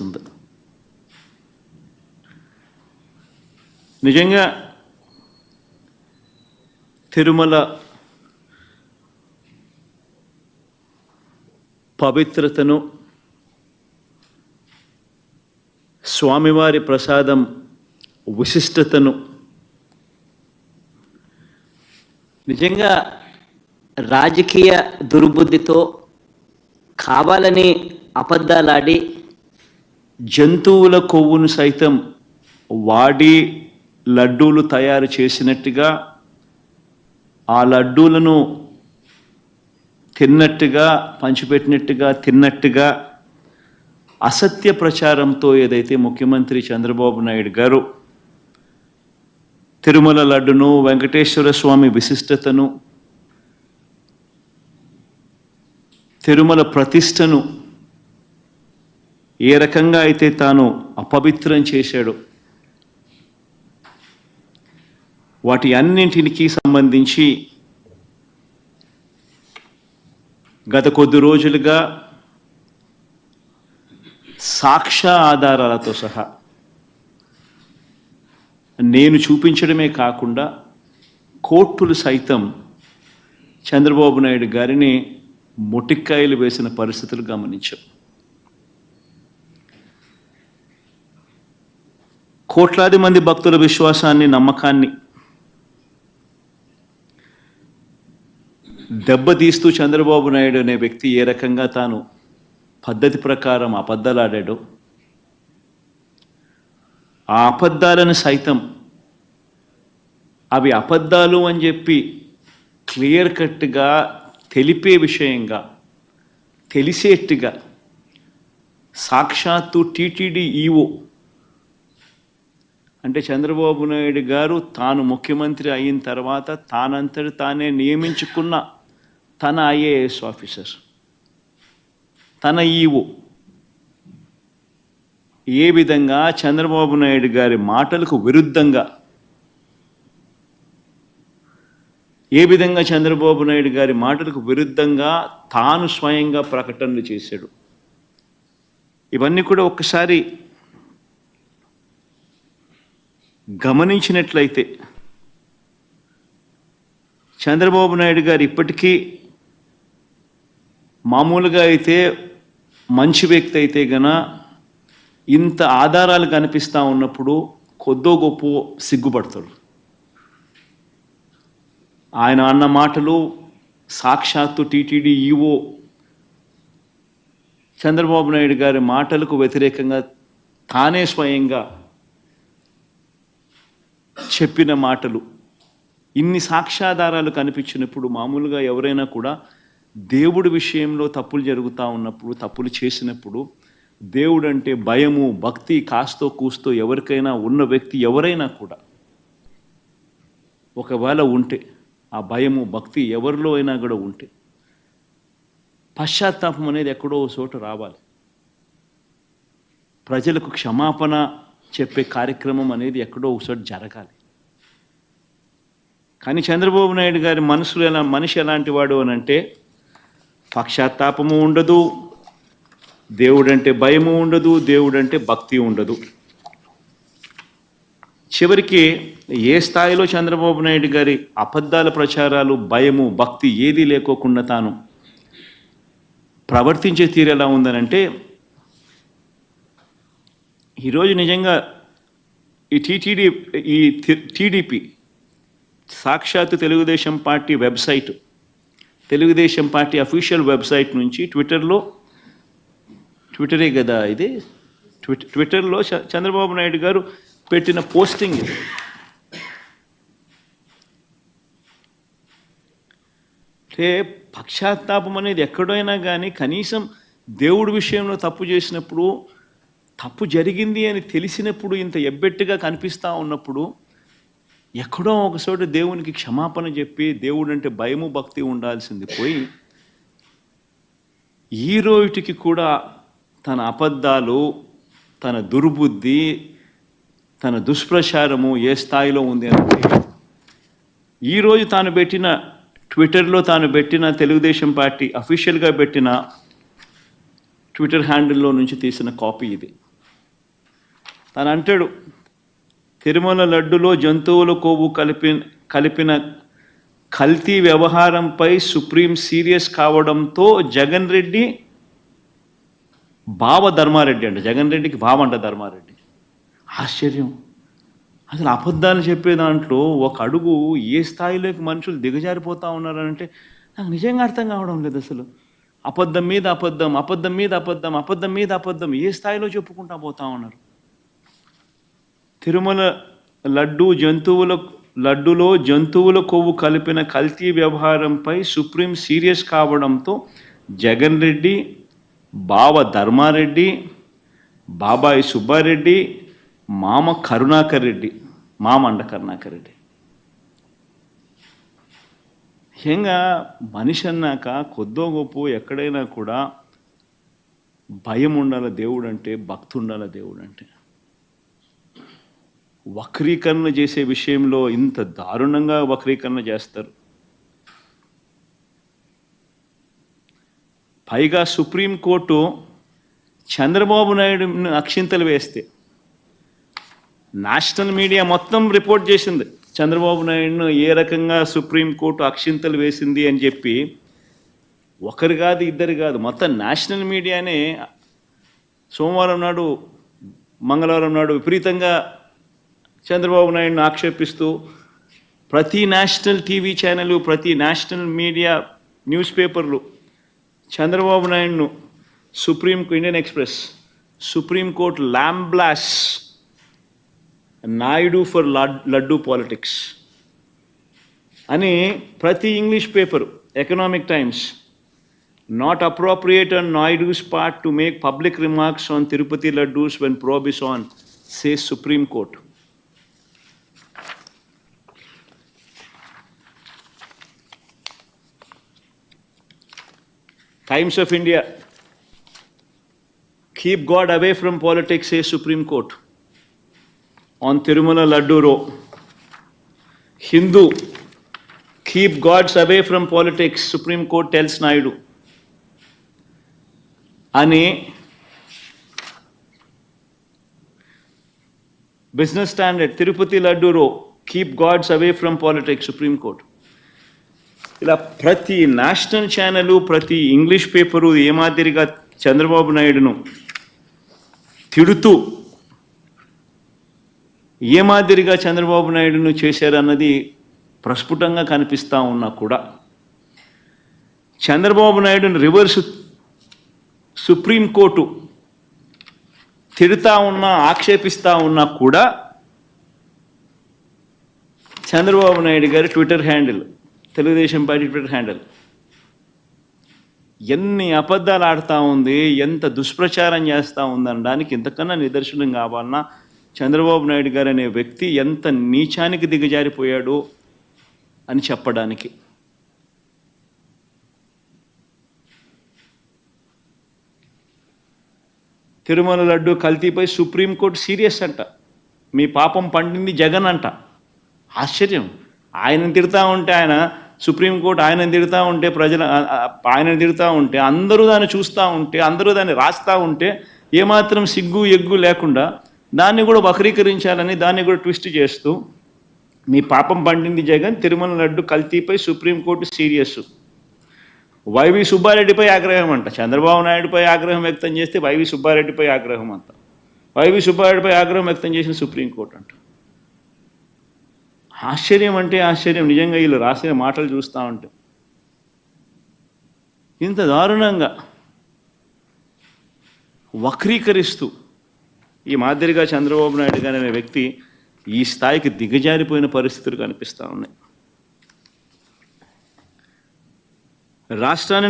ఉంది. నిజంగా తిరుమల పవిత్రతను, స్వామివారి ప్రసాదం విశిష్టతను నిజంగా రాజకీయ దుర్బుద్ధితో కావాలని అబద్ధాలాడి జంతువుల కొవ్వును సైతం వాడి లడ్డూలు తయారు చేసినట్టుగా, ఆ లడ్డూలను తిన్నట్టుగా, పంచిపెట్టినట్టుగా, తిన్నట్టుగా అసత్య ప్రచారంతో ఏదైతే ముఖ్యమంత్రి చంద్రబాబు నాయుడు గారు తిరుమల లడ్డును, వెంకటేశ్వర స్వామి విశిష్టతను, తిరుమల ప్రతిష్టను ఏ రకంగా అయితే తాను అపవిత్రం చేశాడో, వాటి అన్నింటికి సంబంధించి గత కొద్ది రోజులుగా సాక్ష్య ఆధారాలతో సహా నేను చూపించడమే కాకుండా కోర్టులు సైతం చంద్రబాబు నాయుడు గారిని మొటిక్కాయలు వేసిన పరిస్థితులు గమనించాం. కోట్లాది మంది భక్తుల విశ్వాసాన్ని, నమ్మకాన్ని దెబ్బతీస్తూ చంద్రబాబు నాయుడు అనే వ్యక్తి ఏ రకంగా తాను పద్ధతి ప్రకారం అబద్ధాలాడాడో, ఆ అబద్ధాలను సైతం అవి అబద్ధాలు అని చెప్పి క్లియర్ కట్గా తెలిపే విషయంగా, తెలిసేట్టుగా సాక్షాత్తు టీటీడీ ఈఓ అంటే చంద్రబాబు నాయుడు గారు తాను ముఖ్యమంత్రి అయిన తర్వాత తానంతటి తానే నియమించుకున్న తన ఐఏఎస్ ఆఫీసర్, తన ఈఓ ఏ విధంగా చంద్రబాబు నాయుడు గారి మాటలకు విరుద్ధంగా, చంద్రబాబు నాయుడు గారి మాటలకు విరుద్ధంగా తాను స్వయంగా ప్రకటనలు చేశాడు. ఇవన్నీ కూడా ఒక్కసారి గమనించినట్లయితే చంద్రబాబు నాయుడు గారు ఇప్పటికీ మామూలుగా అయితే మంచి వ్యక్తి అయితే గన ఇంత ఆధారాలు కనిపిస్తూ ఉన్నప్పుడు కొద్దో గొప్ప సిగ్గుపడతాడు. ఆయన అన్న మాటలు సాక్షాత్తు టీటీడీ ఈఓ చంద్రబాబు నాయుడు గారి మాటలకు వ్యతిరేకంగా తానే స్వయంగా చెప్పిన మాటలు, ఇన్ని సాక్ష్యాధారాలు కనిపించినప్పుడు మామూలుగా ఎవరైనా కూడా దేవుడి విషయంలో తప్పులు జరుగుతూ ఉన్నప్పుడు, తప్పులు చేసినప్పుడు దేవుడు అంటే భయము, భక్తి కాస్తో కూస్తో ఎవరికైనా ఉన్న వ్యక్తి ఎవరైనా కూడా ఒకవేళ ఉంటే, ఆ భయము భక్తి ఎవరిలో అయినా కూడా ఉంటే పశ్చాత్తాపం అనేది ఎక్కడో చోట రావాలి. ప్రజలకు క్షమాపణ చెప్పే కార్యక్రమం అనేది ఎక్కడో ఒకసారి జరగాలి. కానీ చంద్రబాబు నాయుడు గారి మనిషి ఎలాంటి వాడు అని అంటే పశ్చాత్తాపము ఉండదు, దేవుడంటే భయము ఉండదు, దేవుడంటే భక్తి ఉండదు. చివరికి ఏ స్థాయిలో చంద్రబాబు నాయుడు గారి అబద్ధాల ప్రచారాలు, భయము, భక్తి ఏదీ లేకోకుండా తాను ప్రవర్తించే తీరు ఎలా ఉందనంటే, ఈరోజు నిజంగా ఈ టీడీపీ సాక్షాత్తు Telugu Desam party website, Telugu Desam party official website నుంచి ట్విట్టరే కదా ఇది, ట్విట్టర్లో చంద్రబాబు నాయుడు గారు పెట్టిన పోస్టింగ్ ఇది. అంటే పశ్చాత్తాపం అనేది ఎక్కడైనా కానీ కనీసం దేవుడి విషయంలో తప్పు చేసినప్పుడు, తప్పు జరిగింది అని తెలిసినప్పుడు, ఇంత ఎబ్బెట్టుగా కనిపిస్తూ ఉన్నప్పుడు ఎక్కడో ఒకచోట దేవునికి క్షమాపణ చెప్పి దేవుడు అంటే భయము, భక్తి ఉండాల్సింది పోయి ఈ రోజుకి కూడా తన అబద్ధాలు, తన దుర్బుద్ధి, తన దుష్ప్రచారము ఏ స్థాయిలో ఉంది అంటే ఈరోజు తాను పెట్టిన ట్విట్టర్లో తాను పెట్టిన తెలుగుదేశం పార్టీ అఫీషియల్గా పెట్టిన ట్విట్టర్ హ్యాండిల్లో నుంచి తీసిన కాపీ ఇది. తను అంటాడు, తిరుమల లడ్డులో జంతువుల కొవ్వు కలిపిన కల్తీ వ్యవహారంపై సుప్రీం సీరియస్ కావడంతో జగన్ రెడ్డి బావ ధర్మారెడ్డి అంట, జగన్ రెడ్డికి బావ అంట ధర్మారెడ్డి. ఆశ్చర్యం. అసలు అబద్ధాలు చెప్పే దాంట్లో ఒక అడుగు ఏ స్థాయిలోకి మనుషులు దిగజారిపోతూ ఉన్నారంటే నాకు నిజంగా అర్థం కావడం లేదు. అసలు అబద్ధం మీద అబద్ధం, అబద్ధం మీద అబద్ధం, అబద్ధం మీద అబద్ధం ఏ స్థాయిలో చెప్పుకుంటా పోతా ఉన్నారు. తిరుమల లడ్డులో జంతువుల కొవ్వు కలిపిన కల్తీ వ్యవహారంపై సుప్రీం సీరియస్ కావడంతో జగన్ రెడ్డి, బావ ధర్మారెడ్డి, బాబాయి సుబ్బారెడ్డి, మామ కరుణాకర్ రెడ్డి, మామండ కరుణాకర్ రెడ్డి. ముఖ్యంగా మనిషి అన్నాక కొద్దో గొప్ప ఎక్కడైనా కూడా భయం ఉండాలి దేవుడు అంటే, భక్తి ఉండాలి దేవుడు అంటే. వక్రీకరణ చేసే విషయంలో ఇంత దారుణంగా వక్రీకరణ చేస్తారు. పైగా సుప్రీంకోర్టు చంద్రబాబు నాయుడు అక్షింతలు వేస్తే నేషనల్ మీడియా మొత్తం రిపోర్ట్ చేసింది చంద్రబాబు నాయుడును ఏ రకంగా సుప్రీంకోర్టు అక్షింతలు వేసింది అని చెప్పి. ఒకరు కాదు, ఇద్దరు కాదు, మొత్తం నేషనల్ మీడియానే సోమవారం నాడు, మంగళవారం నాడు విపరీతంగా చంద్రబాబు నాయుడును ఆక్షేపిస్తూ ప్రతి నేషనల్ టీవీ ఛానల్, ప్రతి నేషనల్ మీడియా న్యూస్ పేపర్లు చంద్రబాబు నాయుడును Indian Express supreme court lambasts Naidu for laddu politics అని ప్రతి English paper, Economic Times, not appropriate on Naidu's part to make public remarks on Tirupati laddus when probe is on, says Supreme Court. Times of India, keep God away from politics, says Supreme Court on Tirumala Laddu Row. Hindu, keep gods away from politics, Supreme Court tells Naidu. Ani Business Standard, Tirupati Laddu Row, keep gods away from politics, Supreme Court. ఇలా ప్రతి national channel, ప్రతి English paper ఏ మాదిరిగా చంద్రబాబు నాయుడును తిడుతూ ఏ మాదిరిగా చంద్రబాబు నాయుడును చేశారన్నది ప్రస్ఫుటంగా కనిపిస్తూ ఉన్నా కూడా చంద్రబాబు నాయుడును రివర్స్ సుప్రీంకోర్టు తిడుతూ ఉన్నా, ఆక్షేపిస్తూ ఉన్నా కూడా చంద్రబాబు నాయుడు గారి Twitter handle, Telugu Desam party Twitter handle ఎన్ని అబద్ధాలు ఆడుతూ ఉంది, ఎంత దుష్ప్రచారం చేస్తూ ఉందనడానికి ఇంతకన్నా నిదర్శనం కావాలన్నా చంద్రబాబు నాయుడు గారు అనే వ్యక్తి ఎంత నీచానికి దిగజారిపోయాడు అని చెప్పడానికి. తిరుమల లడ్డు కల్తీపై సుప్రీంకోర్టు సీరియస్ అంట, మీ పాపం పండింది జగన్ అంట. ఆశ్చర్యం. ఆయనను తిడతా ఉంటే, ఆయన సుప్రీంకోర్టు ఆయనను తిడతా ఉంటే, ఆయనను తిడతా ఉంటే, అందరూ దాన్ని చూస్తూ ఉంటే, అందరూ దాన్ని రాస్తూ ఉంటే ఏమాత్రం సిగ్గు ఎగ్గు లేకుండా దాన్ని కూడా వక్రీకరించాలని, దాన్ని కూడా ట్విస్ట్ చేస్తూ మీ పాపం పండింది జగన్, తిరుమల లడ్డు కల్తీపై సుప్రీంకోర్టు సీరియస్. వైవి సుబ్బారెడ్డిపై ఆగ్రహం అంట. చంద్రబాబు నాయుడుపై ఆగ్రహం వ్యక్తం చేస్తే వైవి సుబ్బారెడ్డిపై ఆగ్రహం అంట. వైవి సుబ్బారెడ్డిపై ఆగ్రహం వ్యక్తం చేసిన సుప్రీంకోర్టు అంట. ఆశ్చర్యం అంటే ఆశ్చర్యం. నిజంగా వీళ్ళు రాసిన మాటలు చూస్తూ ఉంటే ఇంత దారుణంగా వక్రీకరిస్తూ ఈ మాదిరిగా చంద్రబాబు నాయుడు గారు అనే వ్యక్తి ఈ స్థాయికి దిగజారిపోయిన పరిస్థితులు కనిపిస్తూ ఉన్నాయి. రాష్ట్రాన్ని